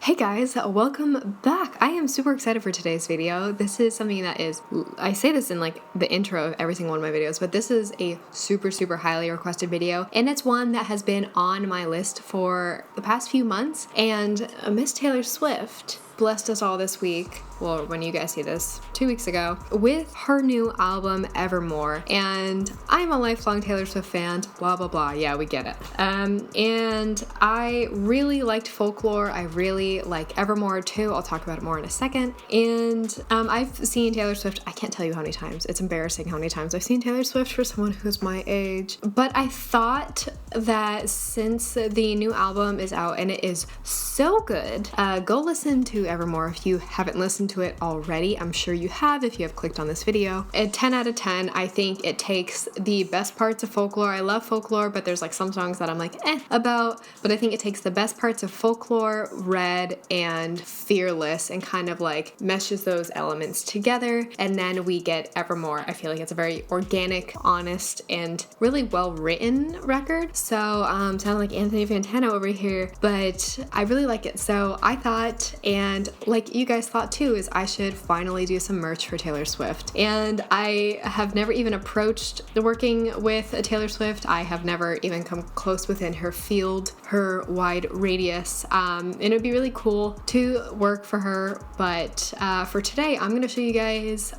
Hey guys, welcome back. I am super excited for today's video. This is something that is, I say this in like the intro of every single one of my videos, but this is a super highly requested video, and it's one that has been on my list for the past few months, and Miss Taylor Swift blessed us all this week, well, when you guys see this, 2 weeks ago, with her new album, Evermore. And I'm a lifelong Taylor Swift fan, blah, blah, blah. Yeah, we get it. And I really liked Folklore. I really like Evermore too. I'll talk about it more in a second. And I've seen Taylor Swift, I can't tell you how many times. It's embarrassing how many times I've seen Taylor Swift for someone who's my age. But I thought that since the new album is out and it is so good, go listen to Evermore if you haven't listened to it already. I'm sure you have if you have clicked on this video. At 10 out of 10, I think it takes the best parts of Folklore. I love Folklore, but there's like some songs that I'm like about, but I think it takes the best parts of Folklore, Red, and Fearless and kind of like meshes those elements together, and then we get Evermore. I feel like it's a very organic, honest, and really well written record. So sound like Anthony Fantano over here, but I really like it. So I thought, and like you guys thought too, is I should finally do some merch for Taylor Swift. And I have never even approached working with a Taylor Swift. I have never even come close within her field, her wide radius. And it would be really cool to work for her. But for today, I'm going to show you guys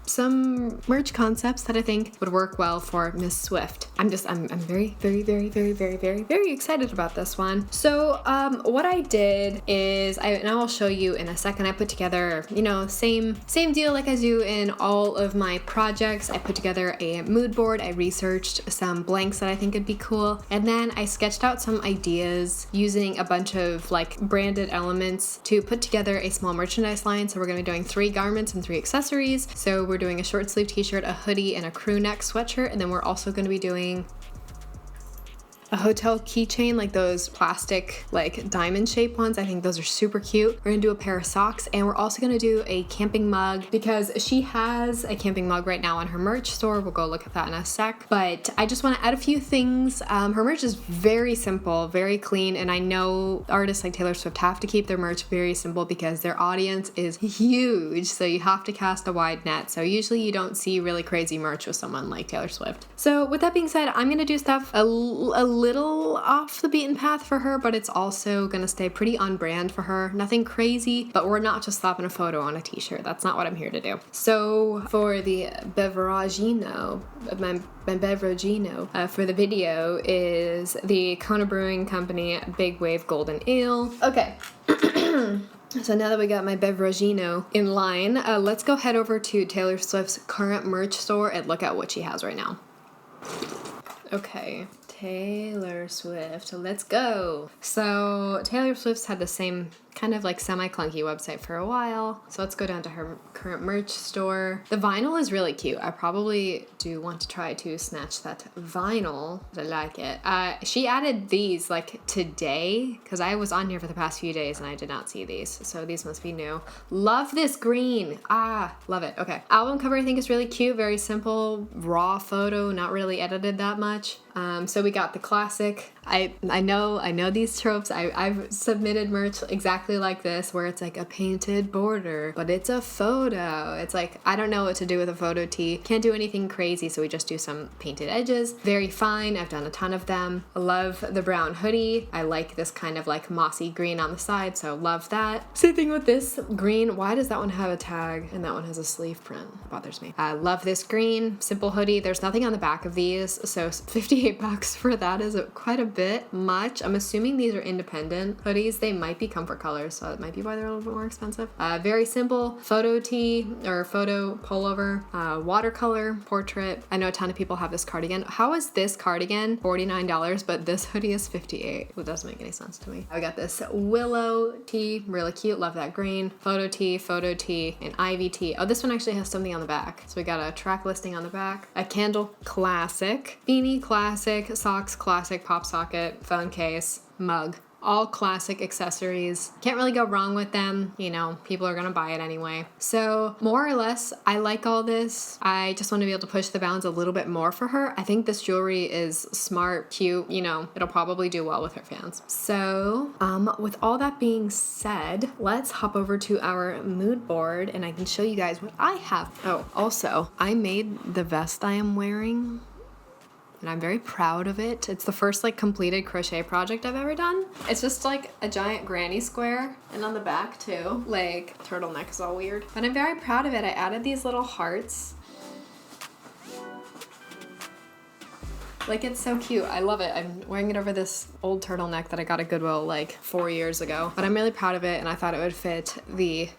some merch concepts that I think would work well for Miss Swift. I'm very excited about this one. So what I did is, and I will show you in a second, I put together, you know, same deal like I do in all of my projects. I put together a mood board. I researched some blanks that I think would be cool, and then I sketched out some ideas using a bunch of like branded elements to put together a small merchandise line. So we're going to be doing 3 garments and 3 accessories. So we're doing a short sleeve t-shirt, a hoodie, and a crew neck sweatshirt, and then we're also going to be doing a hotel keychain, like those plastic, like diamond shaped ones. I think those are super cute. We're gonna do a pair of socks, and we're also gonna do a camping mug because she has a camping mug right now on her merch store. We'll go look at that in a sec. But I just wanna add a few things. Her merch is very simple, very clean, and I know artists like Taylor Swift have to keep their merch very simple because their audience is huge. So you have to cast a wide net. So usually you don't see really crazy merch with someone like Taylor Swift. So with that being said, I'm gonna do stuff a little off the beaten path for her, but it's also gonna stay pretty on brand for her. Nothing crazy, but we're not just slapping a photo on a t-shirt. That's not what I'm here to do. So for the beveragino, for the video is the Kona Brewing Company Big Wave Golden Ale. Okay. So now that we got my beveragino in line, let's go head over to Taylor Swift's current merch store and look at what she has right now. Okay, Taylor Swift, let's go. So Taylor Swift's had the same kind of like semi-clunky website for a while. So let's go down to her current merch store. The vinyl is really cute. I probably do want to try to snatch that vinyl. I like it. She added these like today because I was on here for the past few days and I did not see these. So these must be new. Love this green. Love it. Okay. Album cover I think is really cute. Very simple, raw photo, not really edited that much. So we got the classic. I know these tropes. I've submitted merch exactly like this where it's like a painted border, but it's a photo. It's like, I don't know what to do with a photo tee. Can't do anything crazy, so we just do some painted edges. Very fine. I've done a ton of them. I love the brown hoodie. I like this kind of like mossy green on the side, so love that. Same thing with this green. Why does that one have a tag and that one has a sleeve print? It bothers me. I love this green simple hoodie. There's nothing on the back of these, so $58 for that is quite a bit much. I'm assuming these are independent hoodies. They might be comfort colors, so it might be why they're a little bit more expensive. Very simple photo tee or photo pullover, watercolor portrait. I know a ton of people have this cardigan. How is this cardigan $49 but this hoodie is $58? It doesn't make any sense to me. I got this willow tee, really cute. Love that green. Photo tee, and ivy tee. Oh, this one actually has something on the back. So we got a track listing on the back. A candle classic, beanie classic, socks classic, pop socket, phone case, mug all classic accessories. Can't really go wrong with them. You know, people are gonna buy it anyway. So more or less, I like all this. I just want to be able to push the bounds a little bit more for her. I think this jewelry is smart, cute, you know, it'll probably do well with her fans. So with all that being said, let's hop over to our mood board and I can show you guys what I have. Oh, also, I made the vest I am wearing and I'm very proud of it. It's the first like completed crochet project I've ever done. It's just like a giant granny square, and on the back too, like turtleneck is all weird. But I'm very proud of it. I added these little hearts. Like, it's so cute. I love it. I'm wearing it over this old turtleneck that I got at Goodwill like 4 years ago. But I'm really proud of it, and I thought it would fit the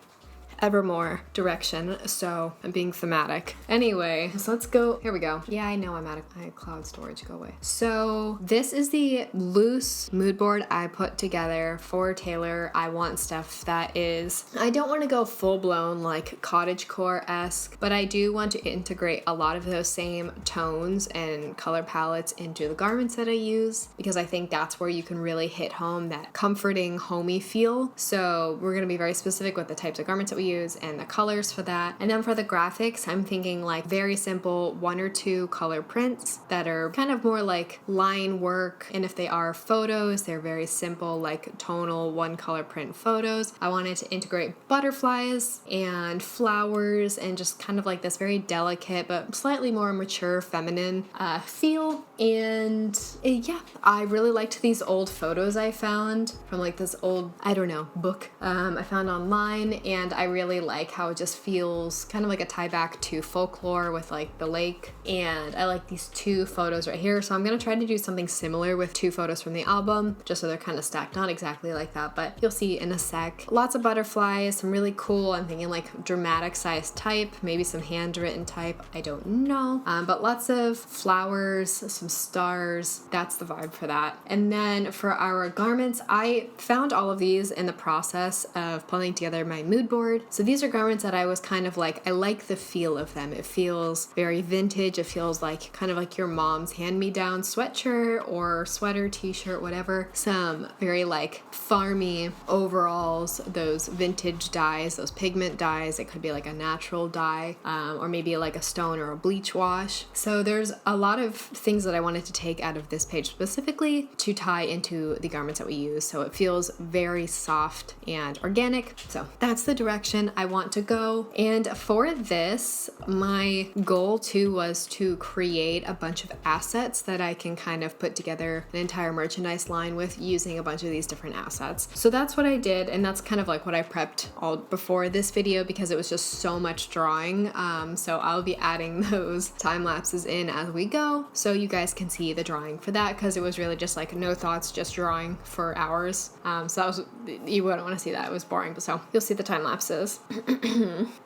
evermore direction, so I'm being thematic. Anyway, so let's go. Here we go. Yeah, I know I'm out of my cloud storage. Go away. So this is the loose mood board I put together for Taylor. I want stuff that is, I don't want to go full blown like cottagecore-esque, but I do want to integrate a lot of those same tones and color palettes into the garments that I use, because I think that's where you can really hit home that comforting, homey feel. So we're going to be very specific with the types of garments that we use and the colors for that. And then for the graphics, I'm thinking like very simple 1 or 2 color prints that are kind of more like line work. And if they are photos, they're very simple, like tonal 1 color print photos. I wanted to integrate butterflies and flowers and just kind of like this very delicate but slightly more mature feminine feel. And yeah, I really liked these old photos I found from like this old, I don't know, book I found online, and I really like how it just feels kind of like a tie back to folklore with like the lake. And I like these 2 photos right here, so I'm gonna try to do something similar with 2 photos from the album, just so they're kind of stacked, not exactly like that, but you'll see in a sec. Lots of butterflies, some really cool, I'm thinking like dramatic size type, maybe some handwritten type, I don't know, but lots of flowers, some stars. That's the vibe for that. And then for our garments, I found all of these in the process of pulling together my mood board. So these are garments that I was kind of like, I like the feel of them. It feels very vintage. It feels like kind of like your mom's hand-me-down sweatshirt or sweater, t-shirt, whatever. Some very like farmy overalls, those vintage dyes, those pigment dyes. It could be like a natural dye or maybe like a stone or a bleach wash. So there's a lot of things that I wanted to take out of this page specifically to tie into the garments that we use. So it feels very soft and organic. So that's the direction I want to go. And for this, my goal too was to create a bunch of assets that I can kind of put together an entire merchandise line with using a bunch of these different assets. So that's what I did, and that's kind of like what I prepped all before this video because it was just so much drawing. So I'll be adding those time lapses in as we go so you guys can see the drawing for that, because it was really just like no thoughts, just drawing for hours. So that was, you wouldn't want to see that, it was boring, but so you'll see the time lapses.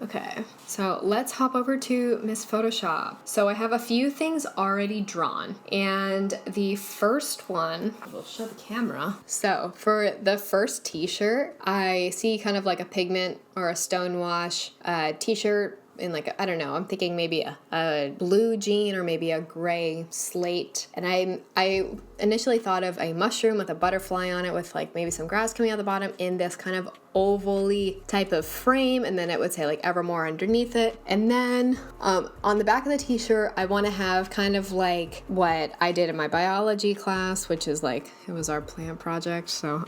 Okay, so let's hop over to Miss Photoshop. So I have a few things already drawn, and the first one, we'll show the camera. So for the first t-shirt, I see kind of like a pigment or a stone wash t-shirt in like I don't know, I'm thinking maybe a blue jean or maybe a gray slate. And I initially thought of a mushroom with a butterfly on it with like maybe some grass coming out the bottom in this kind of oval-y type of frame, and then it would say like evermore underneath it. And then on the back of the t-shirt, I want to have kind of like what I did in my biology class, which is like, it was our plant project, so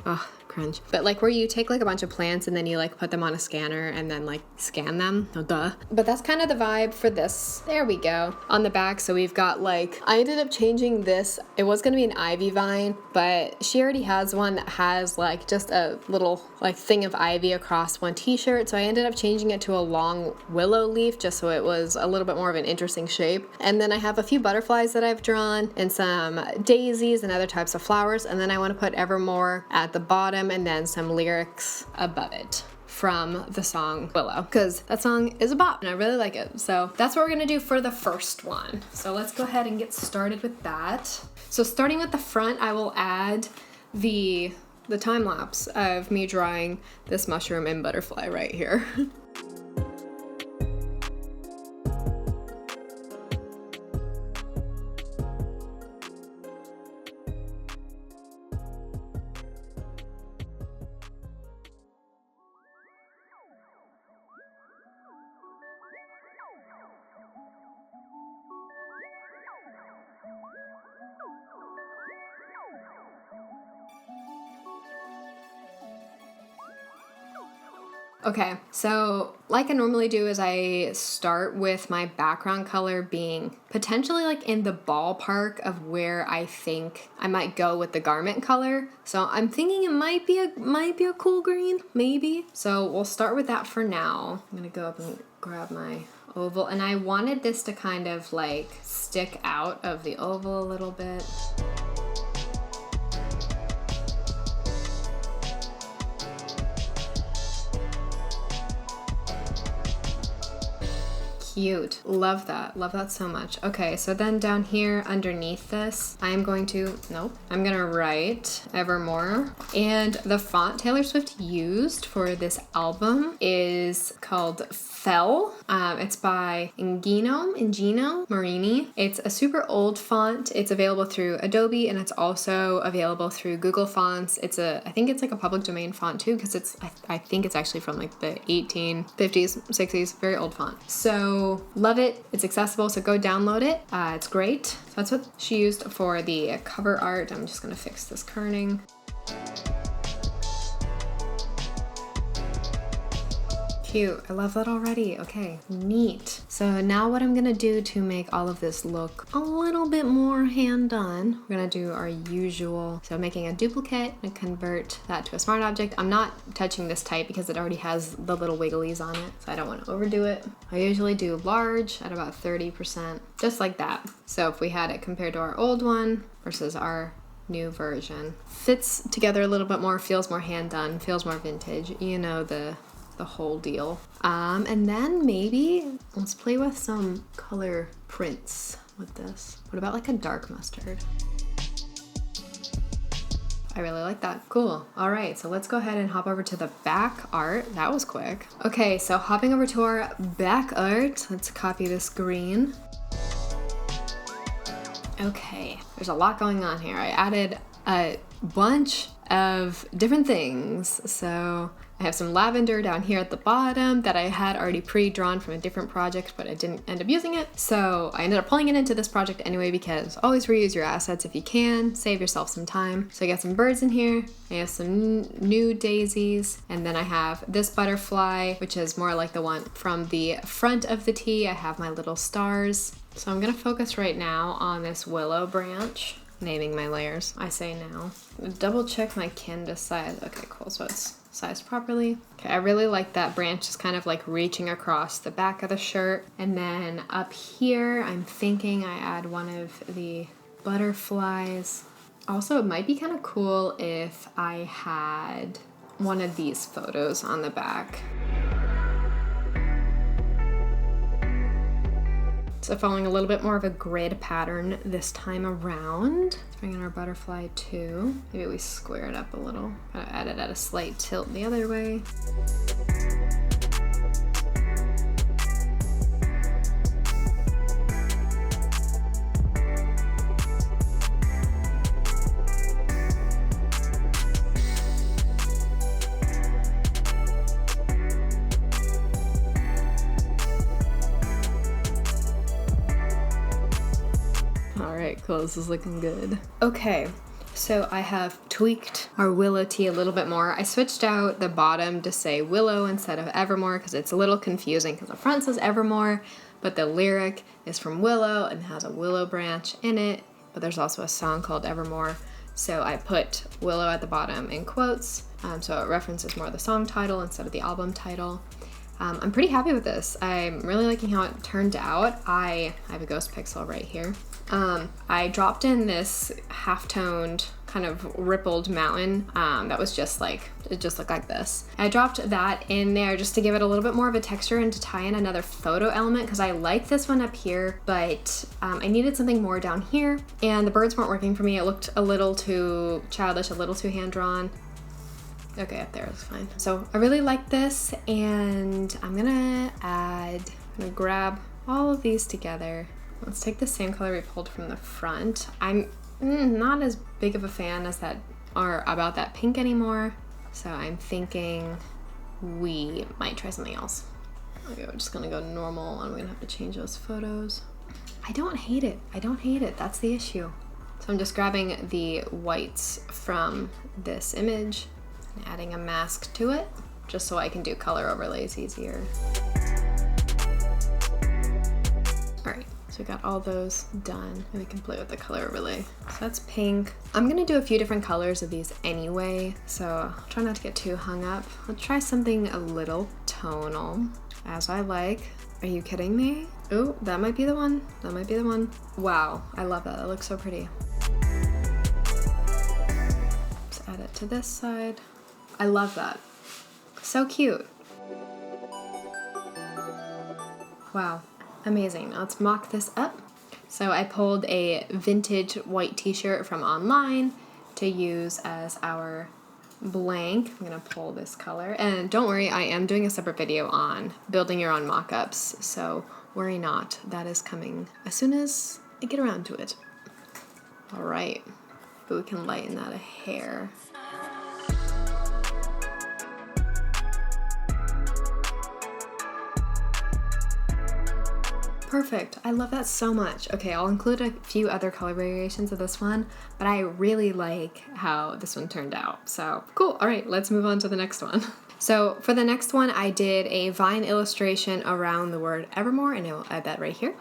cringe. But like where you take like a bunch of plants and then you like put them on a scanner and then like scan them. Oh, duh. But that's kind of the vibe for this. There we go. On the back, so we've got like, I ended up changing this. It was going to be an ivy vine, but she already has one that has like just a little like thing of ivy across one t-shirt. So I ended up changing it to a long willow leaf just so it was a little bit more of an interesting shape. And then I have a few butterflies that I've drawn and some daisies and other types of flowers. And then I want to put evermore at the bottom and then some lyrics above it from the song Willow, because that song is a bop and I really like it. So that's what we're gonna do for the first one. So let's go ahead and get started with that. So starting with the front, I will add the time lapse of me drawing this mushroom and butterfly right here. Okay, so like I normally do is I start with my background color being potentially like in the ballpark of where I think I might go with the garment color. So I'm thinking it might be a cool green, maybe. So we'll start with that for now. I'm gonna go up and grab my oval, and I wanted this to kind of like stick out of the oval a little bit. Cute. Love that so much. Okay, so then down here underneath this, I'm gonna write Evermore. And the font Taylor Swift used for this album is called Fell. It's by Ingino Marini. It's a super old font. It's available through Adobe, and it's also available through Google Fonts. I think it's like a public domain font too, because I think it's actually from like the 1850s, 60s, very old font. So love it. It's accessible, so go download it. It's great. So that's what she used for the cover art. I'm just gonna fix this kerning. Cute. I love that already. Okay, neat. So now what I'm gonna do to make all of this look a little bit more hand done, we're gonna do our usual. So making a duplicate and convert that to a smart object. I'm not touching this type because it already has the little wigglies on it, so I don't want to overdo it. I usually do large at about 30%, just like that. So if we had it compared to our old one versus our new version, fits together a little bit more, feels more hand done, feels more vintage, you know, the whole deal. And then maybe let's play with some color prints with this. What about like a dark mustard? I really like that. Cool. All right, so let's go ahead and hop over to the back art. That was quick. Okay, so hopping over to our back art, let's copy this green. Okay, there's a lot going on here. I added a bunch of different things. So I have some lavender down here at the bottom that I had already pre-drawn from a different project, but I didn't end up using it. So I ended up pulling it into this project anyway, because always reuse your assets if you can, save yourself some time. So I got some birds in here, I have some new daisies, and then I have this butterfly, which is more like the one from the front of the tee. I have my little stars. So I'm gonna focus right now on this willow branch. Naming my layers, I say now. Double check my canvas size. Okay, cool, so it's sized properly. Okay, I really like that branch just kind of like reaching across the back of the shirt. And then up here, I'm thinking I add one of the butterflies. Also, it might be kind of cool if I had one of these photos on the back. So following a little bit more of a grid pattern this time around. Let's bring in our butterfly too. Maybe we square it up a little. Kind of add it at a slight tilt the other way. Cool, this is looking good. Okay, so I have tweaked our willow tee a little bit more. I switched out the bottom to say willow instead of evermore because it's a little confusing because the front says evermore, but the lyric is from Willow and has a willow branch in it, but there's also a song called Evermore. So I put Willow at the bottom in quotes, so it references more the song title instead of the album title. I'm pretty happy with this. I'm really liking how it turned out. I have a ghost pixel right here. I dropped in this half-toned kind of rippled mountain that was just like, it just looked like this. I dropped that in there just to give it a little bit more of a texture and to tie in another photo element because I like this one up here, but I needed something more down here and the birds weren't working for me. It looked a little too childish, a little too hand-drawn. Okay, up there is fine. So I really like this and I'm gonna grab all of these together. Let's take the same color we pulled from the front. I'm not as big of a fan as that or about that pink anymore. So I'm thinking we might try something else. Okay, we're just gonna go normal and we're gonna have to change those photos. I don't hate it. I don't hate it. That's the issue. So I'm just grabbing the whites from this image and adding a mask to it. just so I can do color overlays easier. All right, so we got all those done and we can play with the color overlay. So that's pink. I'm gonna do a few different colors of these anyway, so I'll try not to get too hung up. Let's try something a little tonal, as I like. Are you kidding me? Oh, that might be the one. That might be the one. Wow, I love that. That looks so pretty. Let's add it to this side. I love that. So cute. Wow, amazing. Now let's mock this up. So I pulled a vintage white t-shirt from online to use as our blank. I'm gonna pull this color, and don't worry, I am doing a separate video on building your own mock-ups, so worry not, that is coming as soon as I get around to it. All right, but we can lighten that a hair. Perfect. I love that so much. Okay, I'll include a few other color variations of this one, but I really like how this one turned out. So cool. All right, let's move on to the next one. So for the next one, I did a vine illustration around the word evermore, and I will add that right here.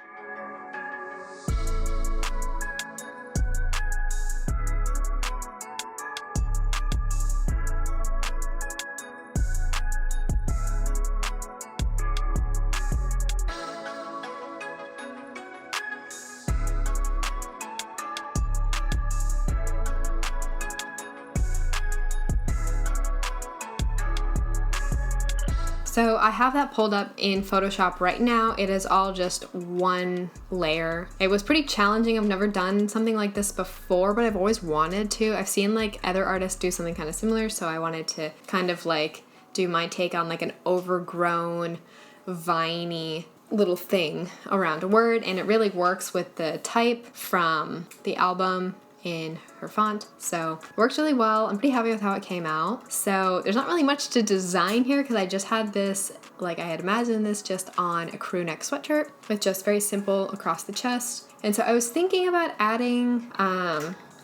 So I have that pulled up in Photoshop right now. It is all just one layer. It was pretty challenging. I've never done something like this before, but I've always wanted to. I've seen like other artists do something kind of similar, so I wanted to kind of like do my take on like an overgrown, viney little thing around a word, and it really works with the type from the album in her font, so it works really well. I'm pretty happy with how it came out. So there's not really much to design here because I just had this, like I had imagined this just on a crew neck sweatshirt with just very simple across the chest. And so I was thinking about adding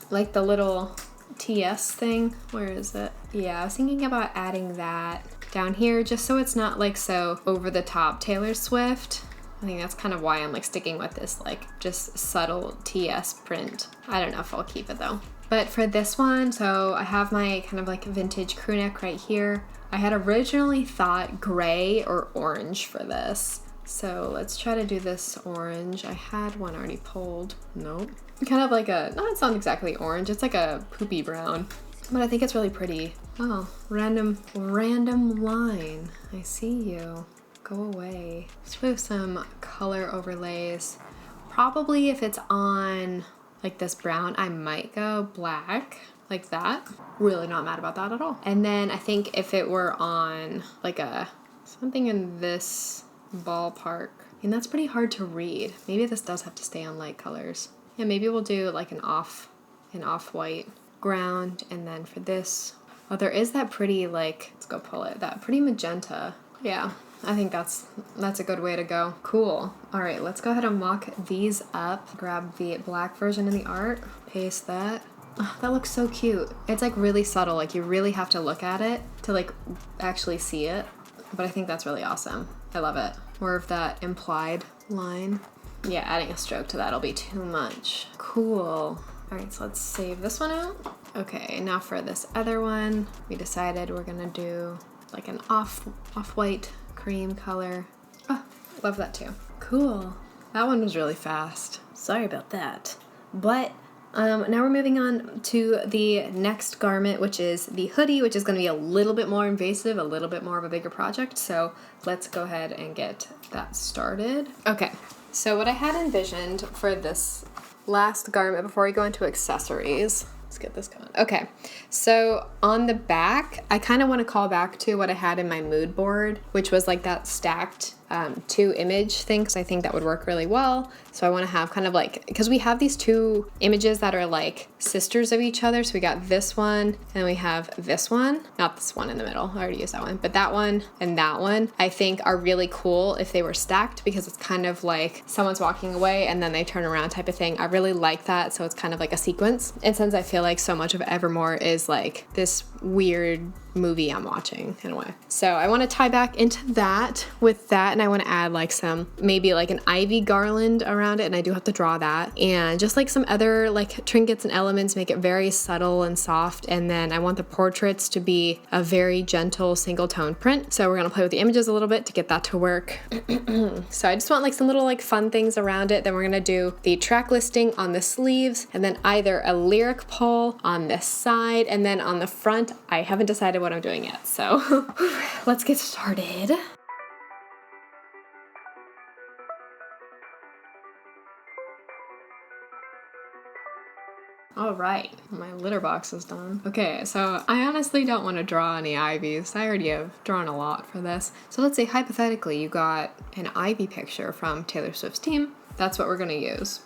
like the little TS thing. Where is it? Yeah, I was thinking about adding that down here just so it's not like so over the top Taylor Swift. I think that's kind of why I'm like sticking with this like just subtle TS print. I don't know if I'll keep it though. But for this one, so I have my kind of like vintage crew neck right here. I had originally thought gray or orange for this. So let's try to do this orange. I had one already pulled. Nope. Kind of like a, no, it's not exactly orange. It's like a poopy brown, but I think it's really pretty. Oh, random line. I see you. Go away. Let's do some color overlays. Probably if it's on like this brown, I might go black like that. Really not mad about that at all. And then I think if it were on like a something in this ballpark, and that's pretty hard to read. Maybe this does have to stay on light colors. Yeah, maybe we'll do like an off-white ground, and then for this, oh, there is that pretty like, let's go pull it, that pretty magenta. Yeah. I think that's a good way to go. Cool. All right, let's go ahead and mock these up. Grab the black version in the art, paste that. Oh, that looks so cute. It's like really subtle, like you really have to look at it to like actually see it. But I think that's really awesome. I love it. More of that implied line. Yeah, adding a stroke to that'll be too much. Cool. All right, so let's save this one out. Okay, now for this other one, we decided we're gonna do like an off-white cream color. Oh, love that too. Cool. That one was really fast. Sorry about that. But now we're moving on to the next garment, which is the hoodie, which is going to be a little bit more invasive, a little bit more of a bigger project. So let's go ahead and get that started. Okay, so what I had envisioned for this last garment before we go into accessories, let's get this going. Okay, so on the back, I kind of want to call back to what I had in my mood board, which was like that stacked 2 image thing, because I think that would work really well. So I want to have kind of like, because we have these 2 images that are like sisters of each other. So we got this one and we have this one, not this one in the middle. I already used that one, but that one and that one I think are really cool if they were stacked, because it's kind of like someone's walking away and then they turn around type of thing. I really like that. So it's kind of like a sequence. And since I feel like so much of Evermore is like this weird movie I'm watching in a way. So I want to tie back into that with that, and I want to add like some, maybe like an ivy garland around it, and I do have to draw that, and just like some other like trinkets and elements, make it very subtle and soft. And then I want the portraits to be a very gentle single tone print. So we're gonna play with the images a little bit to get that to work. So I just want like some little like fun things around it. Then we're gonna do the track listing on the sleeves, and then either a lyric pull on this side, and then on the front, I haven't decided what I'm doing yet. So let's get started. All right, my litter box is done. Okay, so I honestly don't want to draw any ivies. I already have drawn a lot for this. So let's say hypothetically you got an ivy picture from Taylor Swift's team. That's what we're gonna use.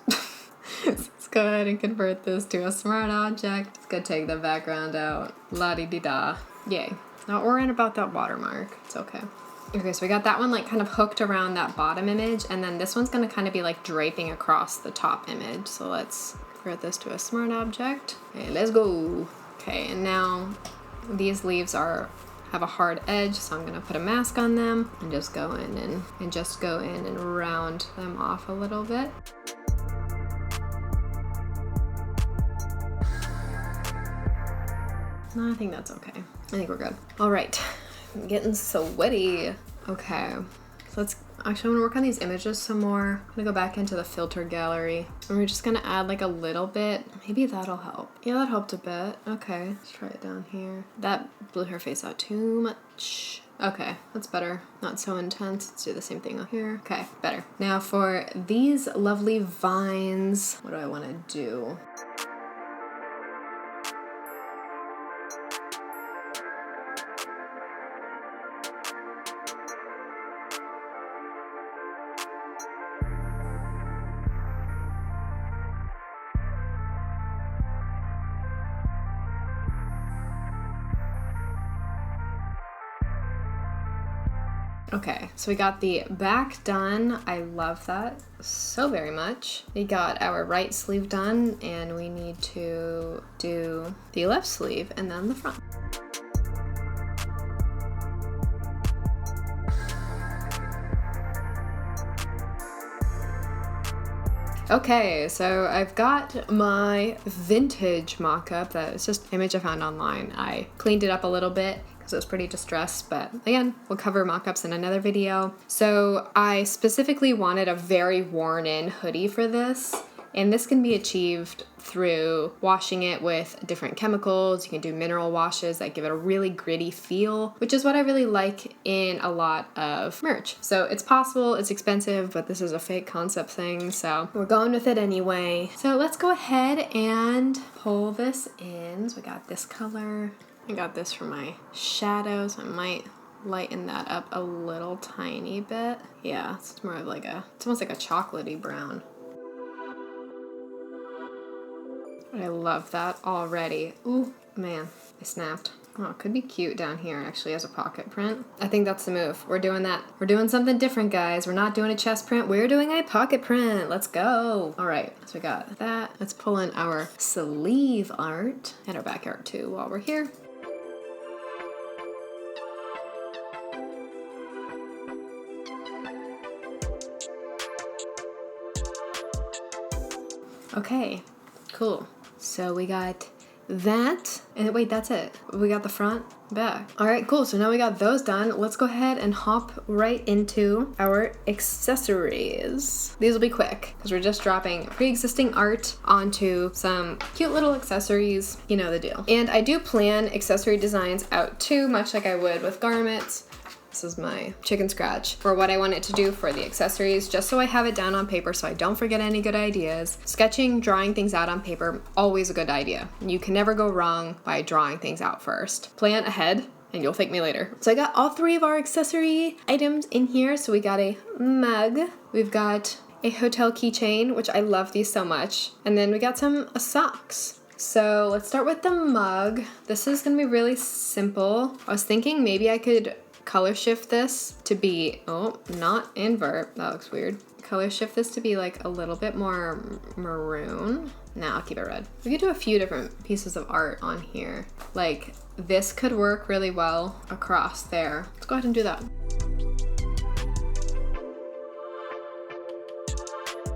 Let's go ahead and convert this to a smart object. Let's go take the background out. La-di-di-da. Yay. Not worrying about that watermark. It's okay. Okay, so we got that one like kind of hooked around that bottom image, and then this one's gonna kind of be like draping across the top image. So let's convert this to a smart object. Okay, let's go. Okay, and now these leaves have a hard edge, so I'm gonna put a mask on them and just go in and round them off a little bit. No, I think that's okay. I think we're good. All right, I'm getting sweaty. Okay, so let's actually, I'm gonna work on these images some more. I'm gonna go back into the filter gallery, and we're just gonna add like a little bit. Maybe that'll help. Yeah, that helped a bit. Okay, let's try it down here. That blew her face out too much. Okay, that's better. Not so intense. Let's do the same thing up here. Okay, better. Now for these lovely vines, what do I wanna do? Okay, so we got the back done. I love that so very much. We got our right sleeve done, and we need to do the left sleeve and then the front. Okay, so I've got my vintage mock-up. That is just an image I found online. I cleaned it up a little bit because it was pretty distressed, but again, we'll cover mock-ups in another video. So I specifically wanted a very worn-in hoodie for this, and this can be achieved through washing it with different chemicals. You can do mineral washes that give it a really gritty feel, which is what I really like in a lot of merch. So it's possible, it's expensive, but this is a fake concept thing, so we're going with it anyway. So let's go ahead and pull this in. So we got this color. I got this for my shadows. I might lighten that up a little tiny bit. Yeah, it's more of like it's almost like a chocolatey brown. I love that already. Ooh, man, I snapped. Oh, it could be cute down here actually as a pocket print. I think that's the move. We're doing that. We're doing something different, guys. We're not doing a chest print. We're doing a pocket print. Let's go. All right, so we got that. Let's pull in our sleeve art and our back art too while we're here. Okay, cool. So we got that, and wait, that's it. We got the front, back. All right, cool. So now we got those done. Let's go ahead and hop right into our accessories. These will be quick because we're just dropping pre-existing art onto some cute little accessories. You know the deal. And I do plan accessory designs out too, much like I would with garments. This is my chicken scratch for what I want it to do for the accessories, just so I have it down on paper so I don't forget any good ideas. Sketching, drawing things out on paper, always a good idea. You can never go wrong by drawing things out first. Plan ahead and you'll thank me later. So I got all three of our accessory items in here. So we got a mug, we've got a hotel keychain, which I love these so much, and then we got some socks. So let's start with the mug. This is gonna be really simple. I was thinking maybe I could color shift this to be, oh, not invert, that looks weird. color shift this to be like a little bit more maroon. Nah, I'll keep it red. We could do a few different pieces of art on here. Like this could work really well across there. Let's go ahead and do that.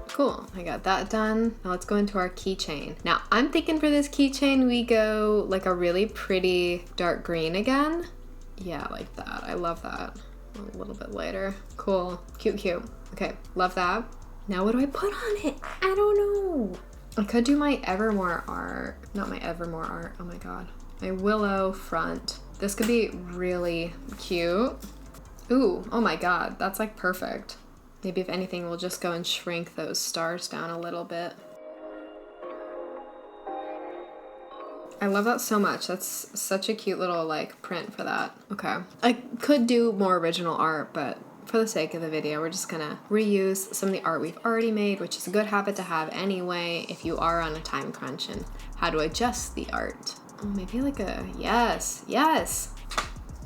Cool, I got that done. Now let's go into our keychain. Now I'm thinking for this keychain we go like a really pretty dark green again. Yeah, like that. I love that. A little bit later. Cool. Cute, cute. Okay, love that. Now what do I put on it? I don't know. I could do my Evermore art. Not my Evermore art. Oh my god. My willow front. This could be really cute. Ooh, oh my god. That's like perfect. Maybe if anything, we'll just go and shrink those stars down a little bit. I love that so much. That's such a cute little like print for that. Okay. I could do more original art, but for the sake of the video, we're just gonna reuse some of the art we've already made, which is a good habit to have anyway if you are on a time crunch and how to adjust the art. Oh, maybe like a, yes, yes.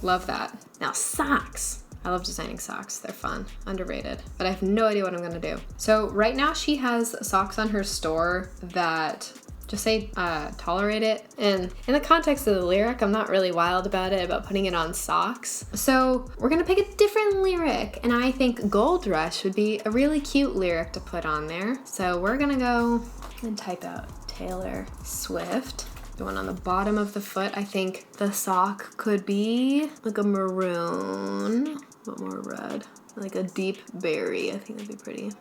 Love that. Now socks. I love designing socks. They're fun, underrated, but I have no idea what I'm gonna do. So right now she has socks on her store that just say tolerate it. And in the context of the lyric, I'm not really wild about it, about putting it on socks. So we're gonna pick a different lyric, and I think Gold Rush would be a really cute lyric to put on there. So we're gonna go and type out Taylor Swift. The one on the bottom of the foot, I think the sock could be like a maroon, but more red. Like a deep berry, I think that'd be pretty.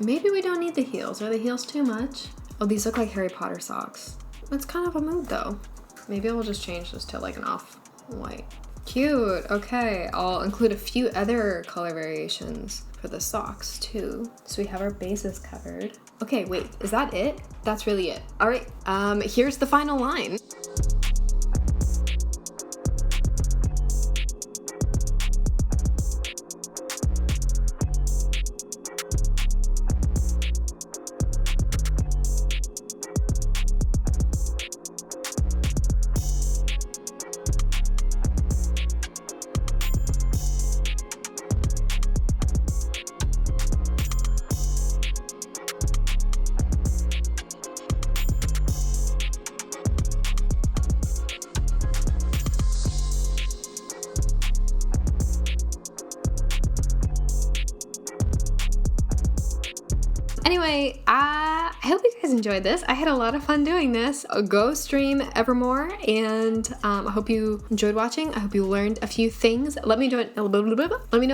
Maybe we don't need the heels. Are the heels too much? Oh, these look like Harry Potter socks. It's kind of a mood though. Maybe we'll just change this to like an off-white. Cute, okay. I'll include a few other color variations for the socks too. So we have our bases covered. Okay, wait, is that it? That's really it. All right, here's the final line. Anyway, I hope you guys enjoyed this. I had a lot of fun doing this. Go stream Evermore, and I hope you enjoyed watching. I hope you learned a few things. Let me know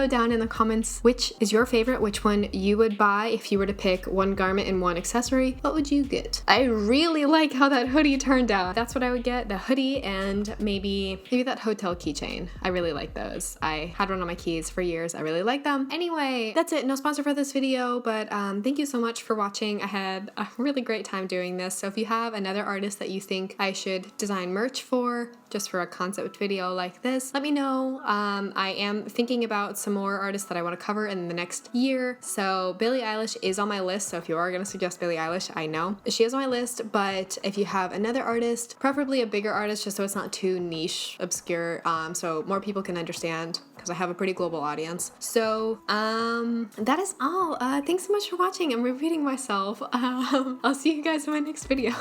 down in the comments which is your favorite, which one you would buy if you were to pick one garment and one accessory. What would you get? I really like how that hoodie turned out. That's what I would get, the hoodie and maybe that hotel keychain. I really like those. I had one on my keys for years. I really like them. Anyway, that's it. No sponsor for this video, but thank you so much for watching. I had a really great time doing this. So if you have another artist that you think I should design merch for, just for a concept video like this, let me know. I am thinking about some more artists that I want to cover in the next year. So Billie Eilish is on my list. So if you are going to suggest Billie Eilish, I know she is on my list, but if you have another artist, preferably a bigger artist, just so it's not too niche, obscure, so more people can understand, because I have a pretty global audience. So that is all. Thanks so much for watching. I'm repeating myself. I'll see you guys in my next video.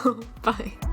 Bye.